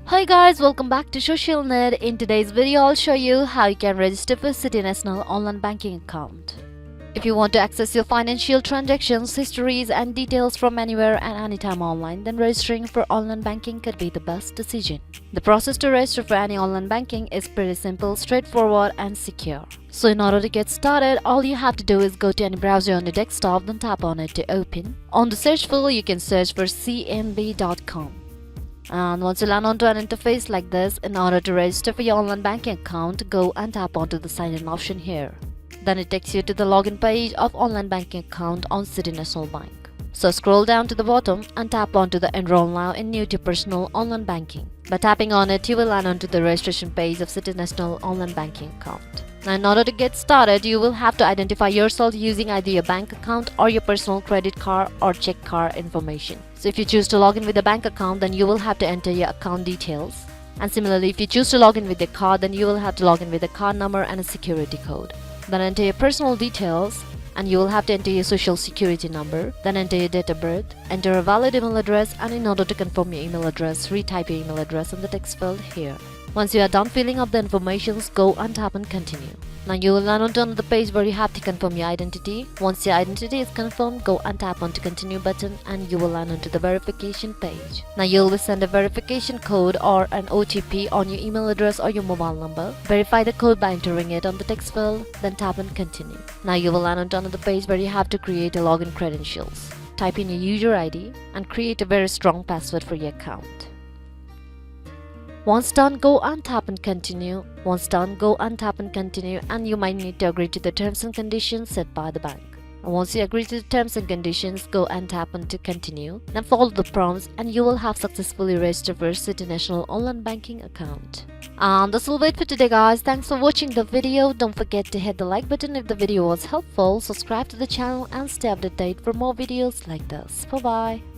Hi guys, welcome back to Social Net. In today's video, I'll show you how you can register for City National online banking account. If you want to access your financial transactions, histories and details from anywhere and anytime online, then registering for online banking could be the best decision. The process to register for any online banking is pretty simple, straightforward and secure. So in order to get started, all you have to do is go to any browser on your desktop, then tap on it to open. On the search field, you can search for cnb.com. And once you land onto an interface like this, in order to register for your online banking account, go and tap onto the sign in option here. Then it takes you to the login page of online banking account on City National Bank. So scroll down to the bottom and tap onto the Enroll now in new to personal online banking. By tapping on it, you will land onto the registration page of City National online banking account. Now in order to get started, you will have to identify yourself using either your bank account or your personal credit card or check card information. So if you choose to log in with a bank account, then you will have to enter your account details. And similarly, if you choose to log in with a card, then you will have to log in with a card number and a security code. Then enter your personal details and you will have to enter your social security number. Then enter your date of birth, enter a valid email address, and in order to confirm your email address, retype your email address in the text field here. Once you are done filling up the information, go and tap on continue. Now you will land onto another page where you have to confirm your identity. Once your identity is confirmed, go and tap on to continue button and you will land onto the verification page. Now you will send a verification code or an OTP on your email address or your mobile number. Verify the code by entering it on the text field, then tap on continue. Now you will land onto another page where you have to create a login credentials. Type in your user ID and create a very strong password for your account. Once done, go and tap on continue. Once done, go and tap on continue, and you might need to agree to the terms and conditions set by the bank. And once you agree to the terms and conditions, go and tap on to continue. Then follow the prompts and you will have successfully registered for City National online banking account. And this will be it for today guys. Thanks for watching the video. Don't forget to hit the like button if the video was helpful. Subscribe to the channel and stay updated for more videos like this. Bye bye.